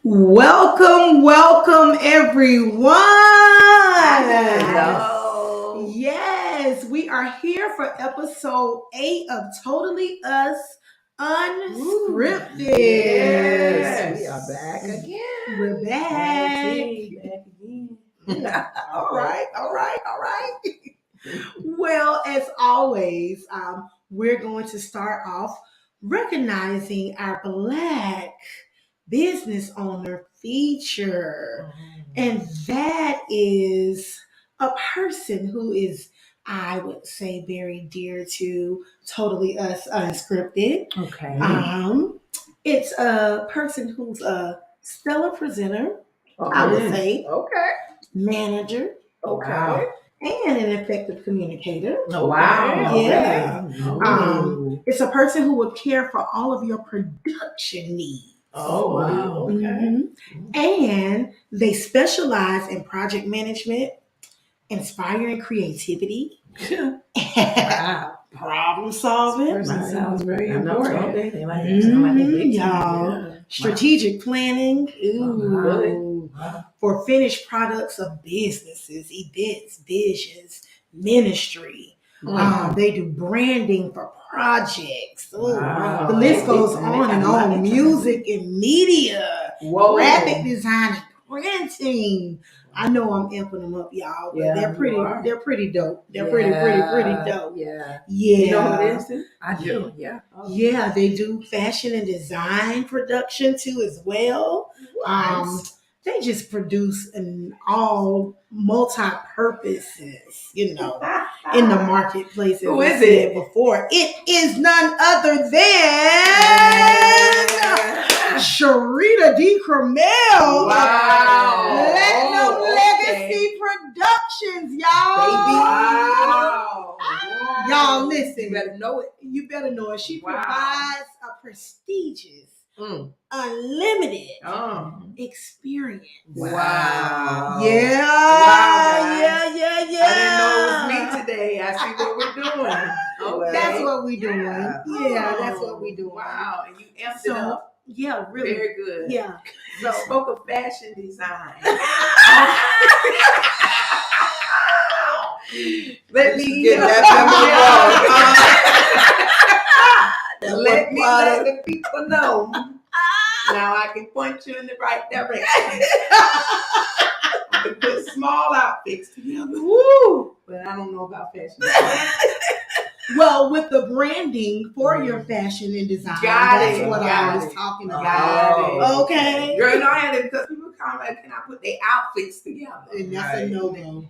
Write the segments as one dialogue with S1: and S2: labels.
S1: Welcome, everyone.
S2: Hello.
S1: Yes, we are here for episode 8 of Totally Us Unscripted.
S2: Yes, we are back again.
S1: We're back.
S2: Back again.
S1: All right. Well, as always, we're going to start off recognizing our Black business owner feature. And that is a person who is, I would say, very dear to Totally Us Unscripted.
S2: Okay.
S1: It's a person who's a stellar presenter, I would say,
S2: Okay.
S1: manager,
S2: Okay.
S1: and an effective communicator.
S2: Oh, wow.
S1: Yeah.
S2: Okay.
S1: It's a person who will care for all of your production needs.
S2: Oh, wow. Okay.
S1: Mm-hmm. And they specialize in project management, inspiring creativity,
S2: Wow.
S1: problem solving.
S2: Person sounds very important.
S1: Y'all. Strategic planning. Ooh.
S2: Wow.
S1: For finished products of businesses, events, visions, ministry. They do branding for projects.
S2: Wow.
S1: The list goes on and on. Music and media.
S2: Whoa.
S1: Graphic design and printing. I know I'm amping them up, y'all, but they're pretty dope. They're pretty dope.
S2: Yeah.
S1: Yeah.
S2: You know who it is? I do. Yeah.
S1: Yeah, they do fashion and design production too as well. They just produce in all multi-purposes, in the marketplace.
S2: Who is it?
S1: Before it is none other than Sharita D. Cromell.
S2: Wow.
S1: Platinum Legacy Productions, y'all.
S2: Wow.
S1: Y'all, listen.
S2: You better know it.
S1: You better know it. She provides a prestigious, unlimited experience.
S2: Wow.
S1: Yeah.
S2: Wow,
S1: Yeah.
S2: I didn't know it was me today. I see what we're doing. Okay.
S1: That's what we're doing.
S2: Yeah.
S1: That's what we're doing.
S2: Wow. And you amped it up.
S1: Yeah, really.
S2: Very good.
S1: Yeah.
S2: You spoke of fashion design. Let me get let the people know. Now I can point you in the right direction. I can put small outfits together. Woo! But I don't know about fashion design.
S1: Well, with the branding for your fashion and design, that's what I was talking about. Okay.
S2: Girl, I had it because people come like, can I put their outfits together?
S1: And that's a no-no.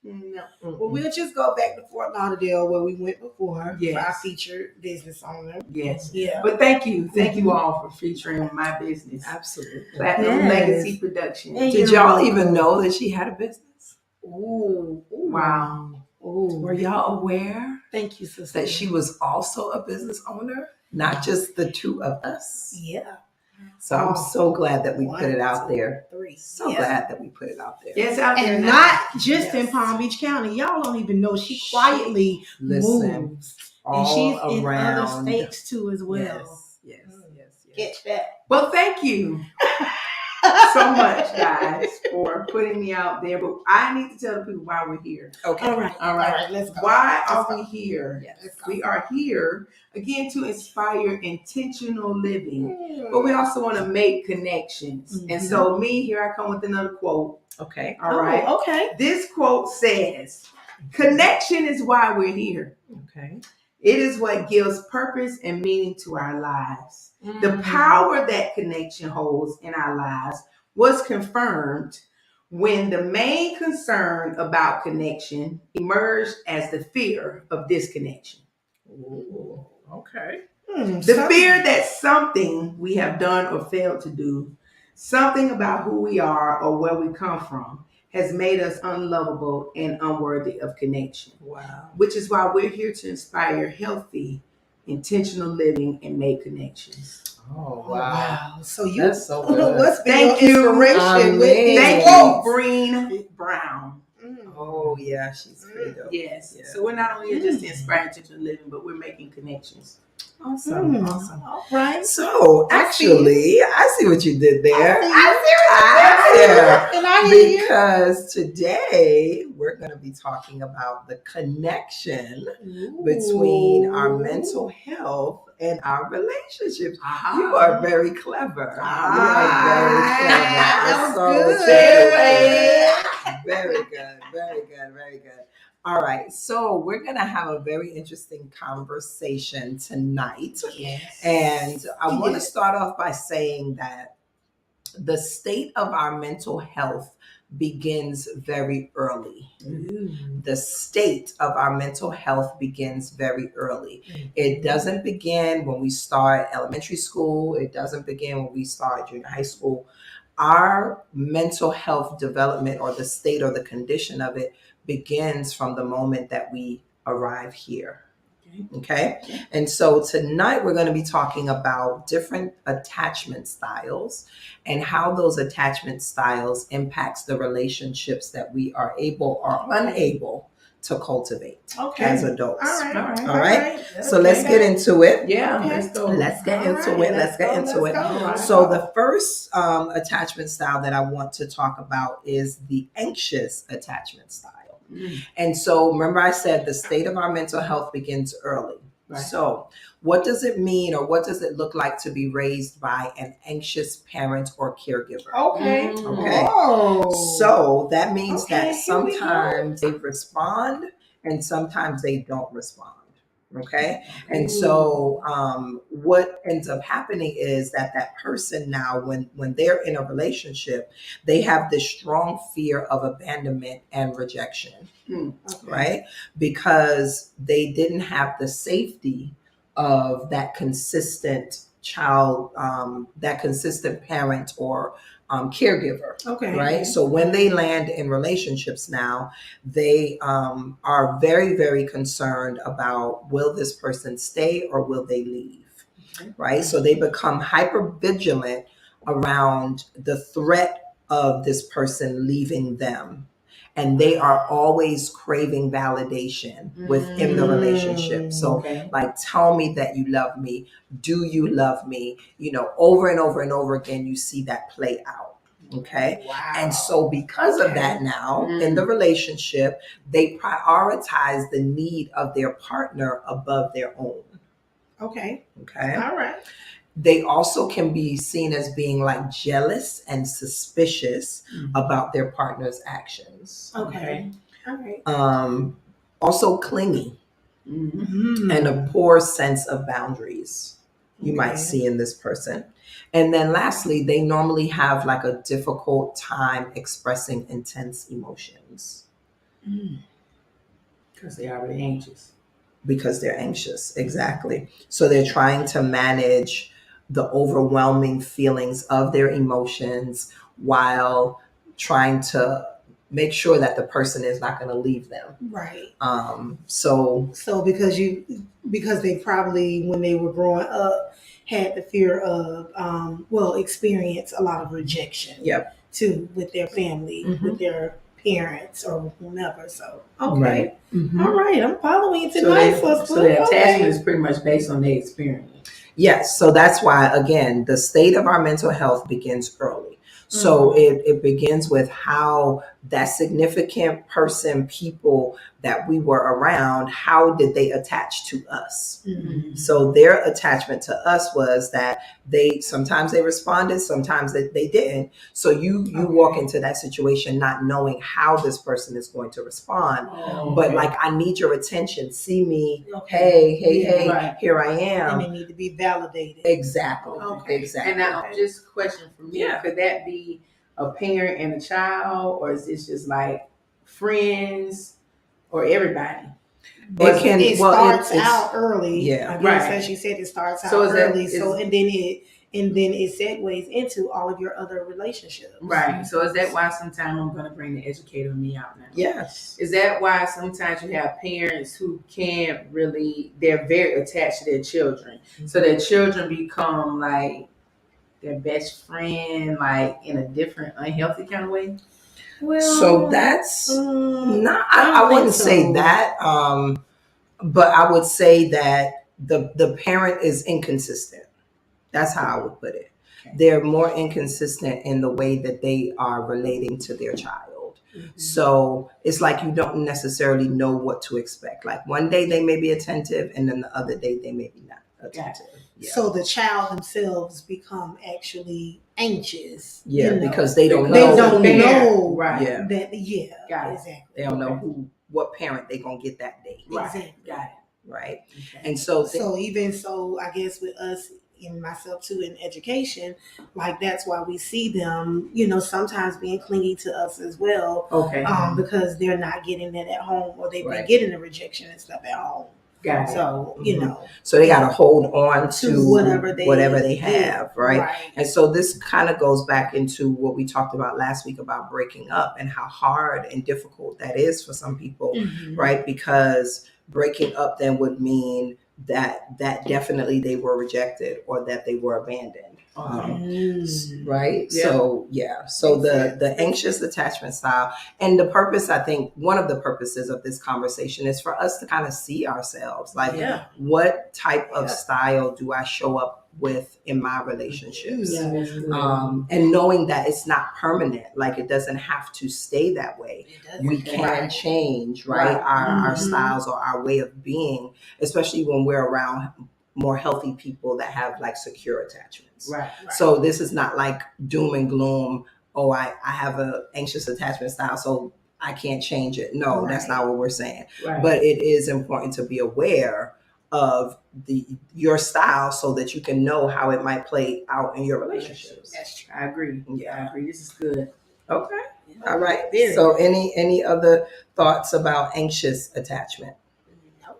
S2: No.
S1: Well, we'll just go back to Fort Lauderdale where we went before.
S2: Yes.
S1: For our featured business owner.
S2: Yes.
S1: Yeah.
S2: But thank you all for featuring my business.
S3: Absolutely.
S2: Platinum Legacy Productions.
S3: Did y'all even know that she had a business?
S1: Ooh.
S2: Wow.
S1: Ooh.
S3: Were y'all aware?
S1: Thank you, sister.
S3: That she was also a business owner, not just the two of us?
S1: Yeah.
S3: So I'm so glad that we put it out
S1: 1, 2,
S3: there.
S1: 3.
S3: So glad that we put it out there.
S2: Yes, out there.
S1: And not just in Palm Beach County. Y'all don't even know she quietly moves. And she's in other states too as well.
S3: Yes.
S1: Get that.
S2: Well, thank you so much, guys, for putting me out there. But I need to tell the people why we're here.
S3: Okay.
S1: All right. Let's go.
S2: Why are we here?
S1: Yes.
S2: We are here again to inspire intentional living, but we also want to make connections. And so, here I come with another quote.
S3: Okay.
S2: All right.
S1: Okay.
S2: This quote says, "Connection is why we're here.
S3: Okay.
S2: It is what gives purpose and meaning to our lives. The power that connection holds in our lives was confirmed when the main concern about connection emerged as the fear of disconnection."
S3: Ooh, okay.
S2: The fear that something we have done or failed to do, something about who we are or where we come from, has made us unlovable and unworthy of connection.
S3: Wow.
S2: Which is why we're here to inspire healthy, intentional living and make connections.
S3: Oh, wow.
S1: So
S3: that's so good.
S1: What's been
S2: Thank
S1: your
S2: you.
S1: inspiration with these
S2: Thank
S1: quotes?
S2: you, Breen Brown.
S3: Oh, yeah, she's pretty dope.
S2: Yes.
S3: Yeah.
S2: So we're not only here just to inspire intentional living, but we're making connections.
S3: Awesome. Awesome.
S1: All right.
S3: So actually, I see what you did there.
S1: I and I hear you.
S3: Because today we're going to be talking about the connection between our mental health and our relationships. You are very clever. You are very clever.
S1: That was good.
S3: Very good. Very good. Very good. All right, so we're going to have a very interesting conversation tonight.
S2: Yes.
S3: And I want to start off by saying that the state of our mental health begins very early. The state of our mental health begins very early. It doesn't begin when we start elementary school. It doesn't begin when we start junior high school. Our mental health development, or the state or the condition of it, begins from the moment that we arrive here. Okay. And so tonight we're going to be talking about different attachment styles and how those attachment styles impacts the relationships that we are able or unable to cultivate as adults. All right. So let's get into it.
S2: Yeah.
S3: Let's get into it. So the first attachment style that I want to talk about is the anxious attachment style. And so remember I said the state of our mental health begins early. Right. So what does it mean, or what does it look like to be raised by an anxious parent or caregiver?
S1: Okay.
S3: So that means that sometimes they respond and sometimes they don't respond. Okay. And so what ends up happening is that person now, when they're in a relationship, they have this strong fear of abandonment and rejection, right? Because they didn't have the safety of that consistent child, that consistent parent or caregiver. Right. So when they land in relationships now, they are very, very concerned about, will this person stay or will they leave? Right. So they become hyper vigilant around the threat of this person leaving them. And they are always craving validation within the relationship. So like, tell me that you love me. Do you love me? You know, over and over and over again, you see that play out. Okay. Wow. And so because of that now in the relationship, they prioritize the need of their partner above their own. Okay. All right. They also can be seen as being like jealous and suspicious about their partner's actions. Okay. All right. Also clingy and a poor sense of boundaries you might see in this person. And then lastly, they normally have like a difficult time expressing intense emotions.
S2: Because they're already anxious.
S3: Because they're anxious, exactly. So they're trying to manage the overwhelming feelings of their emotions while trying to make sure that the person is not going to leave them. Right. So
S1: because they probably, when they were growing up, had the fear of experience a lot of rejection. Yep. Too, with their family, with their parents or whomever. So
S3: right.
S1: All right, I'm following tonight.
S2: So the attachment is pretty much based on their experience.
S3: Yes, so that's why, again, the state of our mental health begins early. So it begins with how that significant person, people that we were around, how did they attach to us? So their attachment to us was that sometimes they responded, sometimes they didn't. So you walk into that situation not knowing how this person is going to respond, but like, I need your attention, see me, hey, right. Here I am.
S1: And they need to be validated.
S3: Exactly. Exactly.
S2: And now, just a question for me, could that be a parent and a child, or is this just like friends or everybody?
S1: It starts out early.
S3: Yeah.
S1: I guess as you said, it starts out early. And then it segues into all of your other relationships.
S2: Right. So is that why sometimes I'm going to bring the educator in me out now?
S3: Yes.
S2: Is that why sometimes you have parents who can't really, they're very attached to their children. So their children become like their best friend, like in a different unhealthy kind of way?
S1: Well,
S3: so that's not, I wouldn't say that. But I would say that the parent is inconsistent. That's how I would put it.
S2: Okay.
S3: They're more inconsistent in the way that they are relating to their child. So it's like you don't necessarily know what to expect. Like one day they may be attentive, and then the other day they may be not attentive. Yeah.
S1: So the child themselves become actually anxious.
S3: Yeah,
S1: you know,
S3: because they don't
S1: they
S3: know.
S1: don't know
S2: Right.
S3: Yeah.
S1: that. Yeah,
S2: Got it.
S1: exactly.
S3: They don't know what parent they gonna get that day.
S2: Right.
S1: Exactly.
S2: Got it.
S3: Right.
S2: Okay.
S3: And so
S1: So even so, I guess with us and myself too in education, like that's why we see them, sometimes being clingy to us as well,
S2: Okay.
S1: because they're not getting that at home, or they've
S3: Right.
S1: been getting the rejection and stuff at home.
S2: Got it.
S1: So
S3: so they got to hold on to
S1: whatever they
S3: have, right? And so this kind of goes back into what we talked about last week about breaking up and how hard and difficult that is for some people, right? Because breaking up then would mean that definitely they were rejected or that they were abandoned. Right.
S2: Yeah.
S3: So the anxious attachment style, and the purpose, I think one of the purposes of this conversation is for us to kind of see ourselves, like what type of style do I show up with in my relationships? And knowing that it's not permanent, like it doesn't have to stay that way. We can change, right? Our styles or our way of being, especially when we're around more healthy people that have like secure attachments.
S2: Right.
S3: So this is not like doom and gloom. Oh, I have a anxious attachment style, so I can't change it. No, that's not what we're saying.
S2: Right.
S3: But it is important to be aware of your style so that you can know how it might play out in your relationships.
S2: That's true. I agree.
S3: Yeah.
S2: I agree. This is good.
S3: Okay. All right. So any other thoughts about anxious attachment?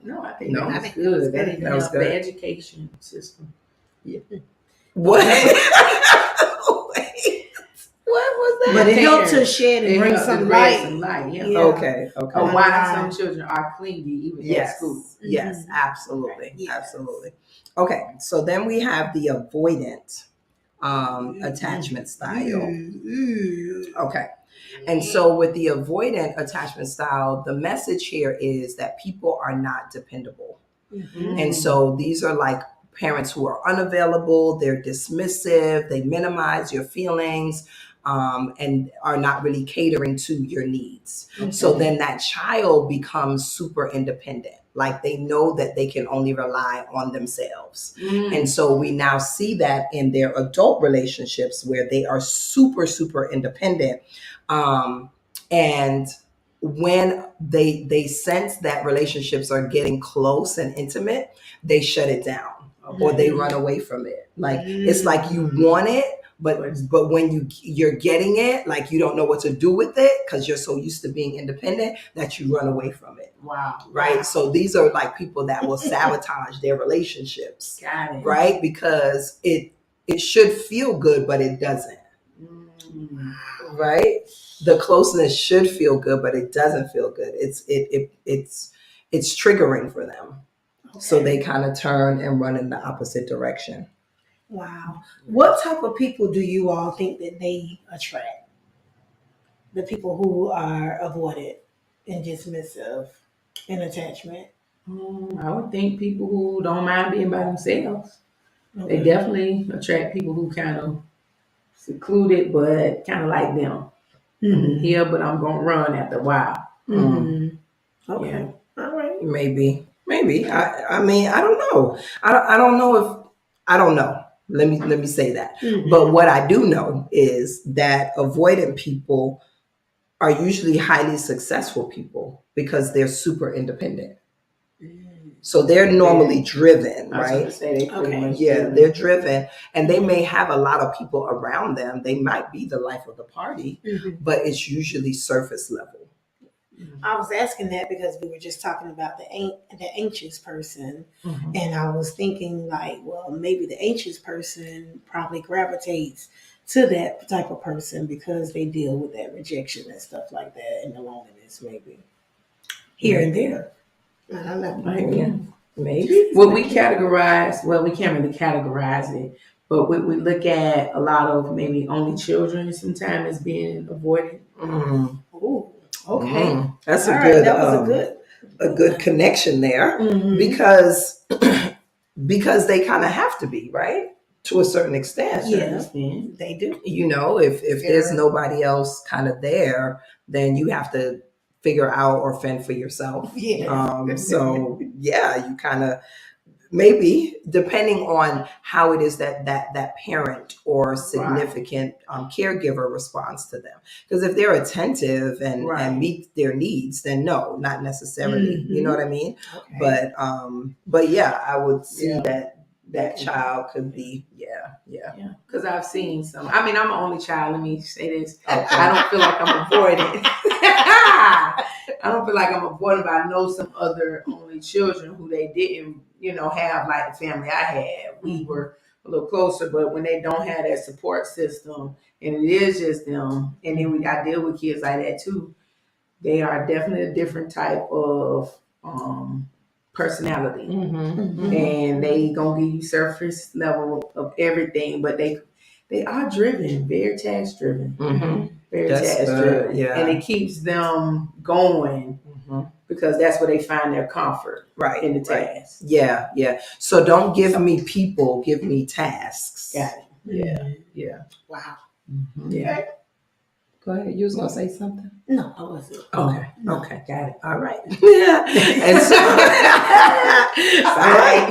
S2: No, I think
S3: No?
S2: that was good.
S3: That was good.
S2: The education system.
S3: Yeah. What? What was that?
S1: But it helped to shed and bring some light.
S2: Yeah.
S3: Okay.
S2: Or why some children are clingy even at school.
S3: Yes, absolutely.
S1: Yes.
S3: Absolutely. Okay, so then we have the avoidant attachment style. Okay. And so with the avoidant attachment style, the message here is that people are not dependable. And so these are like parents who are unavailable, they're dismissive, they minimize your feelings, and are not really catering to your needs. So then that child becomes super independent. Like they know that they can only rely on themselves. And so we now see that in their adult relationships where they are super, super independent. And when they sense that relationships are getting close and intimate, they shut it down or they run away from it. Like it's like you want it, but when you're getting it, like you don't know what to do with it because you're so used to being independent that you run away from it.
S2: Wow.
S3: Right. So these are like people that will sabotage their relationships.
S2: Got it.
S3: Right. Because it should feel good, but it doesn't. Right. The closeness should feel good, but it doesn't feel good. It's triggering for them. Okay. So they kind of turn and run in the opposite direction.
S1: Wow. What type of people do you all think that they attract? The people who are avoided and dismissive in attachment?
S2: I would think people who don't mind being by themselves. Okay. They definitely attract people who kind of secluded, but kind of like them. Here, but I'm going to run after a while.
S1: Okay.
S3: Yeah. All right. Maybe. I mean, I don't know. I don't know. Let me say that. But what I do know is that avoidant people are usually highly successful people because they're super independent. So they're normally driven, right? They're driven, and they may have a lot of people around them. They might be the life of the party, but it's usually surface level.
S1: I was asking that because we were just talking about the anxious person, and I was thinking like, well, maybe the anxious person probably gravitates to that type of person because they deal with that rejection and stuff like that, and the loneliness, maybe here and there. I don't know.
S3: Maybe.
S2: Well, we can't really categorize it, but we look at a lot of maybe only children sometimes as being avoided.
S1: Ooh, okay.
S3: That's
S1: that was
S3: a good connection there because because they kind of have to be, right? To a certain extent.
S1: Yeah, they do.
S3: You know, if there's nobody else kind of there, then you have to figure out or fend for yourself.
S1: Yeah.
S3: So yeah, you kind of, maybe depending on how it is that parent or significant caregiver responds to them, because if they're attentive and meet their needs, then no, not necessarily. You know what I mean? Okay. But yeah, I would see that child could be
S2: because I've seen some. I mean, I'm an only child, let me say this. I don't feel like I'm avoiding. I don't feel like I'm avoiding, but I know some other only children who they didn't, have like the family I had. We were a little closer, but when they don't have that support system and it is just them, and then I deal with kids like that too, they are definitely a different type of personality. And they gonna give you surface level of everything, but they are driven, very task driven. Very task driven. Yeah. And it keeps them going because that's where they find their comfort.
S3: Right.
S2: In the task.
S3: Yeah, yeah. So don't give me people, give me tasks.
S2: Got it.
S3: Yeah. Yeah.
S1: Wow.
S3: Yeah. Okay. Go ahead. You was gonna say something?
S1: No, I wasn't.
S3: Okay.
S1: No.
S3: Okay. Got it. All right. Yeah. And so right.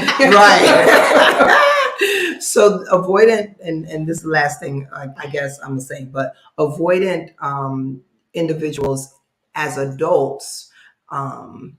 S3: So avoidant, and this is the last thing I guess I'm gonna say, but avoidant individuals as adults,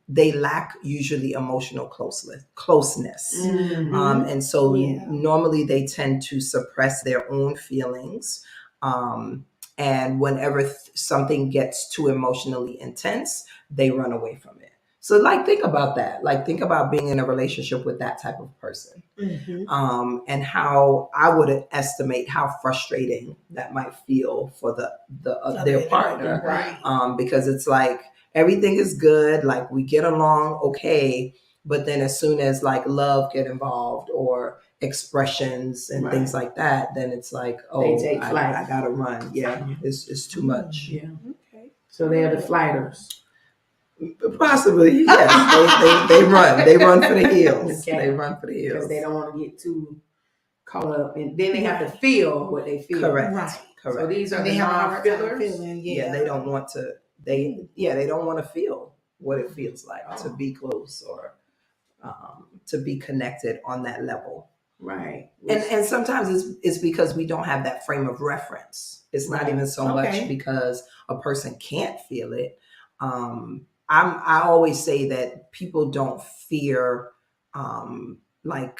S3: they lack usually emotional closeness. And so normally they tend to suppress their own feelings. And whenever something gets too emotionally intense, they run away from it. So like, think about that. Like, think about being in a relationship with that type of person. And how I would estimate how frustrating that might feel for their partner.
S1: Right.
S3: Because it's like, everything is good, like we get along okay, but then as soon as like love get involved or expressions and things like that, then it's like, oh, I gotta run. Yeah, it's too much.
S2: Yeah. Okay. So they're the flighters.
S3: Possibly, yes. They run for the hills. Okay. They run for the hills.
S2: Because they don't want to get too caught up, and then they have to feel what they feel.
S3: Correct.
S1: Right.
S2: So these are the non-fillers.
S3: Yeah, they don't want to. They don't want to feel what it feels like to be close or to be connected on that level.
S2: Right.
S3: And sometimes it's because we don't have that frame of reference. It's not even so much because a person can't feel it. I always say that people don't fear like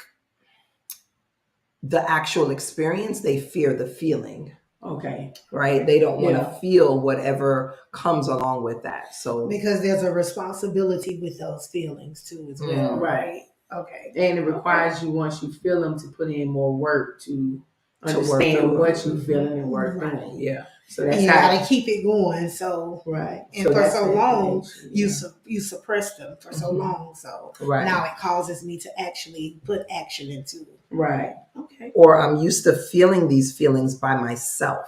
S3: the actual experience, they fear the feeling.
S2: Okay.
S3: Right? They don't want to feel whatever comes along with that. So
S1: because there's a responsibility with those feelings too as well.
S2: Right.
S1: Okay.
S2: And it requires you, once you feel them, to put in more work to understand what you're feeling and work on.
S3: Yeah.
S1: So that's how to keep it going. So and so for so long you suppress them for so long. So now it causes me to actually put action into it.
S2: Right.
S1: Okay.
S3: Or I'm used to feeling these feelings by myself.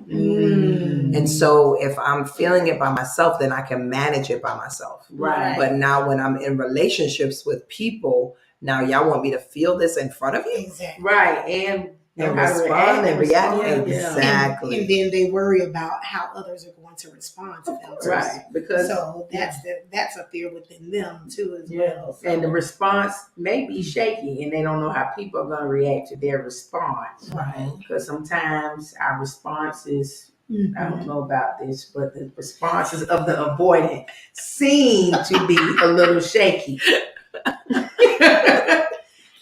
S3: And so if I'm feeling it by myself, then I can manage it by myself.
S2: Right.
S3: But now when I'm in relationships with people, now y'all want me to feel this in front of you?
S1: Exactly.
S2: Right. And
S3: respond and react. Exactly.
S1: And then they worry about how others are going to respond to them.
S2: Right. Because
S1: that's a fear within them too as well. So.
S2: And the response may be shaky, and they don't know how people are going to react to their response.
S1: Right.
S2: Because sometimes our responses, I don't know about this, but the responses of the avoidant seem to be a little shaky.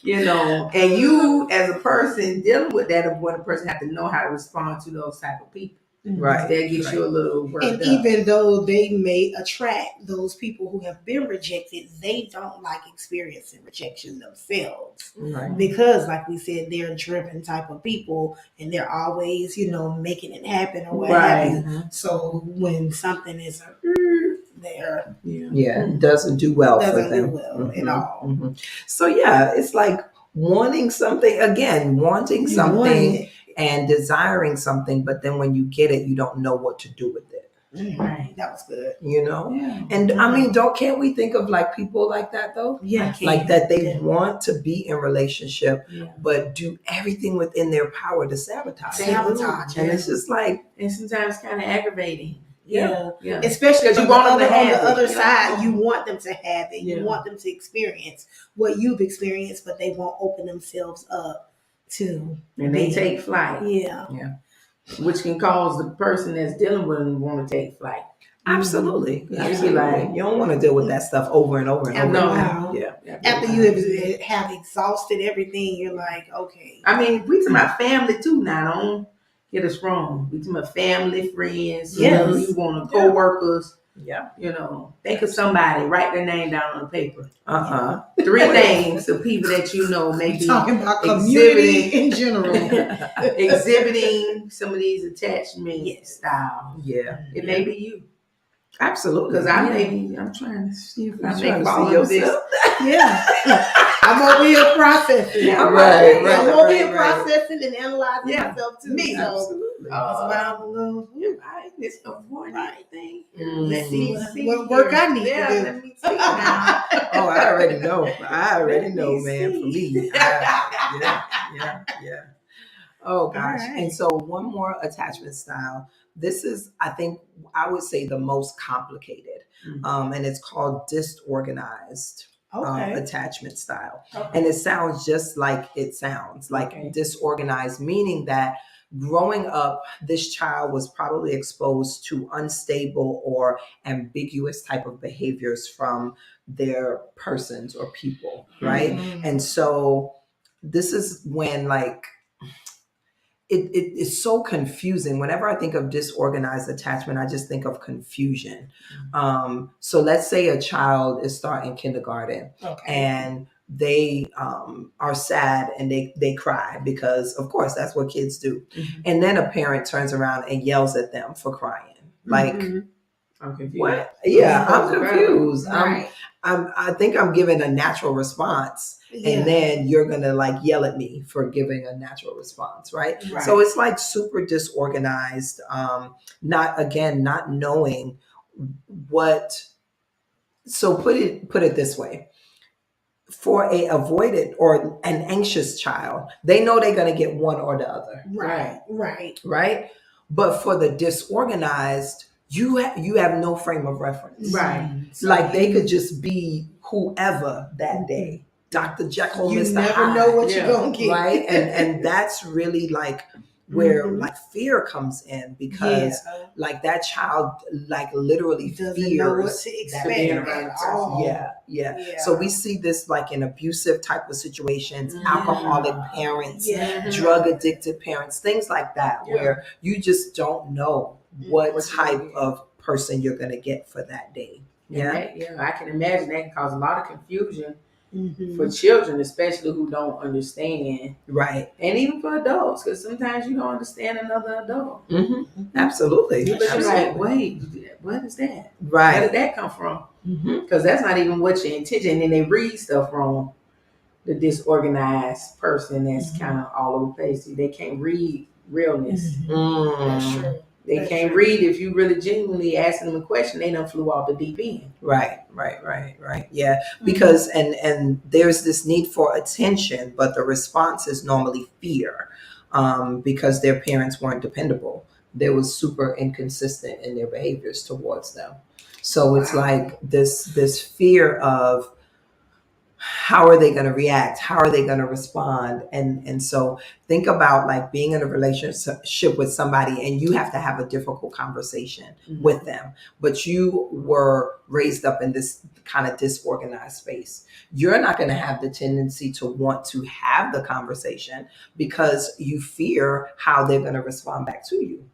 S2: And you as a person dealing with that avoidant person have to know how to respond to those type of people.
S3: Right.
S2: That gets you a little worked
S1: and
S2: up.
S1: Even though they may attract those people who have been rejected, they don't like experiencing rejection themselves.
S3: Right.
S1: Because like we said, they're driven type of people and they're always, making it happen or what have you. So when something is there,
S3: it doesn't do well for them.
S1: Doesn't do well at all.
S3: So it's like wanting something and desiring something, but then when you get it, you don't know what to do with it.
S1: Right. That was good.
S3: You know?
S2: Yeah.
S3: And I mean, can't we think of like people like that though?
S1: Yeah.
S3: Like that they want to be in relationship,
S2: Yeah.
S3: but do everything within their power to sabotage.
S1: Sabotage.
S3: And it's just like,
S2: and sometimes kind of aggravating.
S1: Yeah.
S2: Yeah.
S1: Especially
S2: Because
S1: you
S2: you want them to
S1: on
S2: have
S1: the
S2: it.
S1: other side, you want them to have it.
S2: Yeah.
S1: You want them to experience what you've experienced, but they won't open themselves up to.
S2: And they take flight.
S1: Yeah.
S2: Which can cause the person that's dealing with them want to take flight.
S3: absolutely.
S1: Yeah.
S3: Absolutely. Like, you don't want to deal with that stuff over and over and over.
S2: No.
S1: Wow.
S3: Yeah.
S1: After you have exhausted everything, you're like, okay.
S2: I mean, we talking about family too now. Don't get us wrong. We talking about family, friends.
S1: Yes.
S2: You want co-workers.
S3: Yeah.
S2: You know, think of somebody. Write their name down on paper.
S3: 3
S2: names of people that you know maybe
S1: Talking about community
S2: exhibiting
S1: in general.
S2: exhibiting some of these attachment styles.
S3: Yeah.
S2: It may be you.
S3: Absolutely.
S2: Because I'm trying to see if I
S3: trying
S2: make
S3: to
S2: all
S3: see
S2: of this.
S3: yourself.
S1: Yeah. I'm over here processing.
S2: Yeah,
S3: right,
S1: I'm over here
S3: right.
S1: processing and analyzing
S2: Yeah.
S1: myself too.
S2: Me.
S1: So
S3: Absolutely.
S1: that's why I'm a little.
S2: It's avoiding anything.
S1: Let's see
S2: see
S1: what work I need
S2: yeah,
S1: to do.
S2: let me see now.
S3: Oh, I already know.
S2: Let me
S3: Man. For
S2: see.
S3: me. Yeah. Oh gosh.
S1: All right.
S3: And so one more attachment style. This is, I think, I would say the most complicated. And it's called disorganized attachment style.
S2: Okay.
S3: And it sounds just like it sounds, like disorganized, meaning that growing up, this child was probably exposed to unstable or ambiguous type of behaviors from their persons or people, right? And so this is when like it's so confusing. Whenever I think of disorganized attachment, I just think of confusion. So let's say a child is starting kindergarten and they are sad and they cry because, of course, that's what kids do. And then a parent turns around and yells at them for crying. Like,
S2: I'm confused.
S3: what? Yeah, I'm confused.
S1: Right.
S3: I think I'm giving a natural response. And then you're going to like yell at me for giving a natural response, right? So it's like super disorganized, not knowing what. So put it this way. For a avoidant or an anxious child, they know they're going to get one or the other. Right. But for the disorganized, you have no frame of reference. Like they could just be whoever that day. Dr. Jekyll,
S1: you
S3: Mr.
S1: never
S3: Hyde,
S1: know what you're gonna get,
S3: right? And that's really like where like fear comes in because like that child like literally
S1: doesn't know what
S3: fears
S1: to
S3: that
S1: expect at all.
S3: Yeah. So we see this like in abusive type of situations, alcoholic parents, drug addicted parents, things like that, where you just don't know what type of person you're gonna get for that day.
S2: I can imagine that can cause a lot of confusion for children, especially who don't understand.
S3: Right.
S2: And even for adults, because sometimes you don't understand another adult.
S3: Absolutely.
S2: But you're like, wait, what is that?
S3: Right.
S2: Where did that come from? Because that's not even what your intention. And then they read stuff wrong. The disorganized person that's kind of all over the place. They can't read realness.
S1: That's true.
S2: They can't read if you really genuinely asking them a question. They done flew off the deep end.
S3: Right. Yeah, because and there's this need for attention, but the response is normally fear, because their parents weren't dependable. They was super inconsistent in their behaviors towards them. So it's like this fear of how are they going to react? How are they going to respond? And so think about like being in a relationship with somebody and you have to have a difficult conversation with them, but you were raised up in this kind of disorganized space. You're not going to have the tendency to want to have the conversation because you fear how they're going to respond back to you.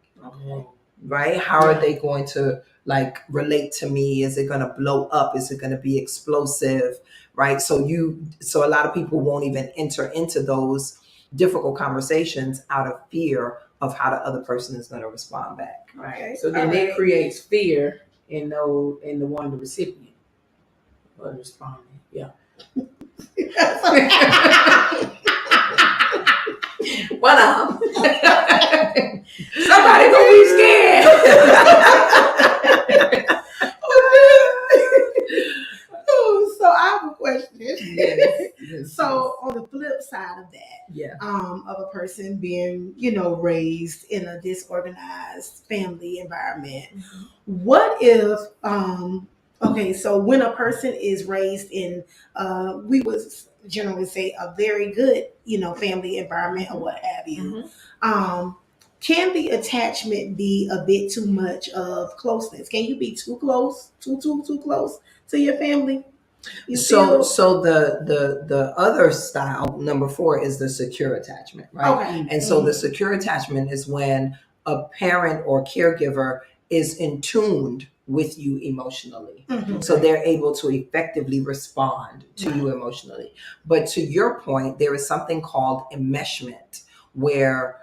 S3: Right? How are they going to like relate to me? Is it going to blow up? Is it going to be explosive? Right. So a lot of people won't even enter into those difficult conversations out of fear of how the other person is going to respond back.
S2: Right. Okay. So then it creates fear in the one, the recipient or the respondent. Yeah. What up? Somebody gonna be scared.
S1: So I have a question.
S3: Yes,
S1: So on the flip side of that,
S3: yeah.
S1: of a person being, raised in a disorganized family environment, what if, okay, so when a person is raised in, we would generally say a very good, family environment or what have you, can the attachment be a bit too much of closeness? Can you be too close, too close to your family? You feel
S3: So the other style, number 4, is the secure attachment, right?
S1: okay.
S3: And so the secure attachment is when a parent or caregiver is in tuned with you emotionally. So they're able to effectively respond to you emotionally. But to your point, there is something called enmeshment, where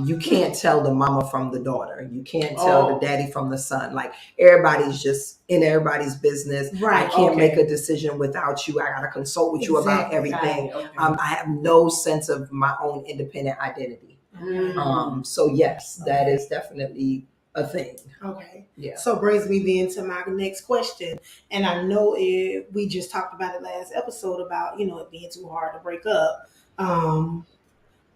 S3: you can't tell the mama from the daughter. You can't tell the daddy from the son. Like, everybody's just in everybody's business.
S1: Right.
S3: I can't make a decision without you. I got to consult with you about everything. I have no sense of my own independent identity. So yes, that is definitely a thing.
S1: Okay.
S3: Yeah.
S1: So brings me then to my next question. And I know we just talked about it last episode about, it being too hard to break up.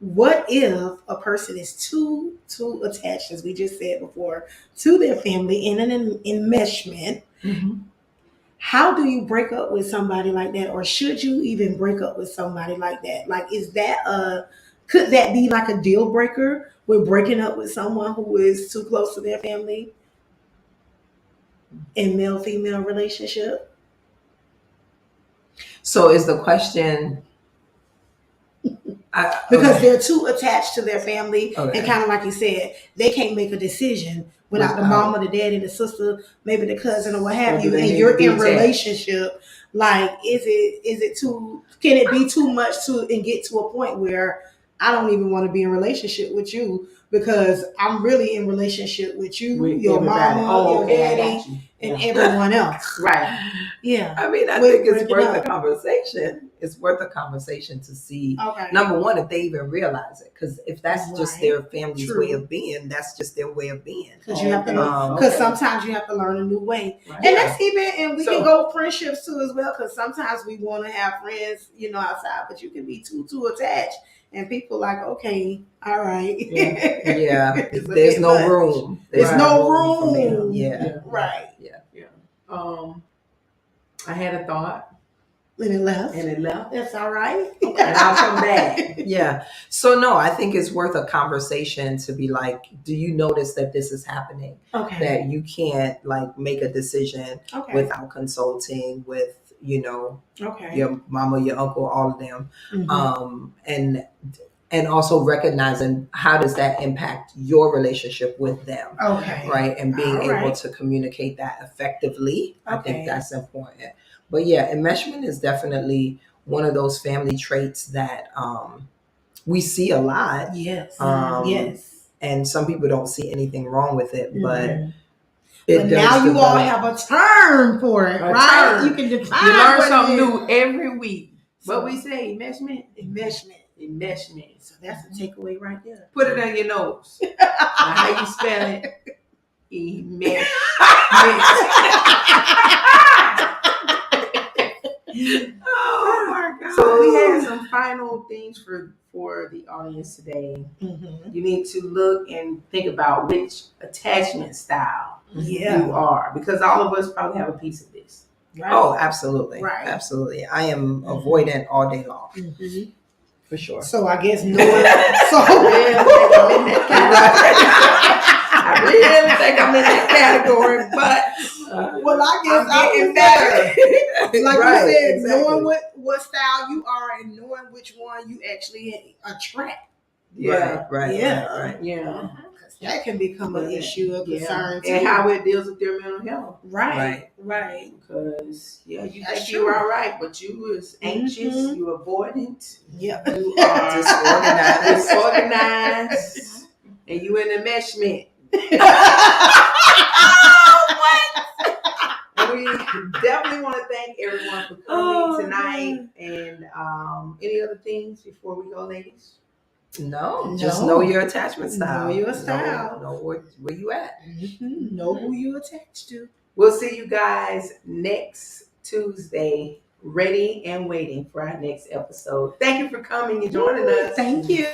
S1: What if a person is too attached, as we just said before, to their family in an enmeshment? How do you break up with somebody like that, or should you even break up with somebody like that? Like, could that be like a deal breaker with breaking up with someone who is too close to their family in male-female relationship?
S3: So is the question?
S1: Because they're too attached to their family,
S3: Okay.
S1: and kind of like you said, they can't make a decision without the mama, the daddy, the sister, maybe the cousin, or what have you. And you're in relationship. Like, is it too? Can it be too much and get to a point where I don't even want to be in relationship with you because I'm really in relationship with you, with your mama, your daddy, and everyone else.
S2: Right.
S1: Yeah.
S3: I mean, I think it's worth a conversation. It's worth a conversation to see, number one, if they even realize it. Because if that's just their family's way of being, that's just their way of being.
S1: Because you have to learn. Because sometimes you have to learn a new way. Right. And that's and we can go friendships too as well. Because sometimes we want to have friends, outside, but you can be too attached. And people like, okay, all right.
S3: Yeah. There's no room.
S1: There's no room.
S3: Yeah.
S1: Right.
S2: Yeah. I had a thought.
S1: And it left. That's all right.
S2: And I'll come back.
S3: Yeah. So no, I think it's worth a conversation to be like, do you notice that this is happening?
S1: Okay.
S3: That you can't like make a decision without consulting with, your mama, your uncle, all of them. And also recognizing how does that impact your relationship with them.
S1: Okay.
S3: Right. And being able to communicate that effectively. I think that's important. But yeah, enmeshment is definitely one of those family traits that we see a lot.
S1: Yes.
S3: Yes. And some people don't see anything wrong with it, but
S1: but now you all have a term for it, right?
S2: Term.
S1: You can define.
S2: You learn something new every week. What we say, enmeshment.
S1: So that's a takeaway right there.
S2: Put it on your nose. Now, how you spell it? Enmeshment. Oh my God. So we have some final things for the audience today. You need to look and think about which attachment style you are, because all of us probably have a piece of this.
S3: Right? Oh, absolutely.
S1: Right.
S3: Absolutely. I am avoidant all day long. For sure.
S1: So I guess no one.
S2: I really think I'm in that category, but
S1: well, I guess
S2: I'm getting better.
S1: Like you said, knowing what style you are and knowing which one you actually attract.
S3: Right.
S1: That can become an issue of concern too.
S2: And how it deals with their mental health.
S1: Right.
S2: Because you think you're all right, but you was anxious, you avoidant, you are disorganized, and you in enmeshment. And we definitely want to thank everyone for coming tonight. And any other things before we go, ladies?
S3: No, just know your attachment style.
S1: Know your style.
S3: Know where you at.
S1: Mm-hmm. Know who you attached to.
S2: We'll see you guys next Tuesday, ready and waiting for our next episode. Thank you for coming and joining us.
S1: Thank you.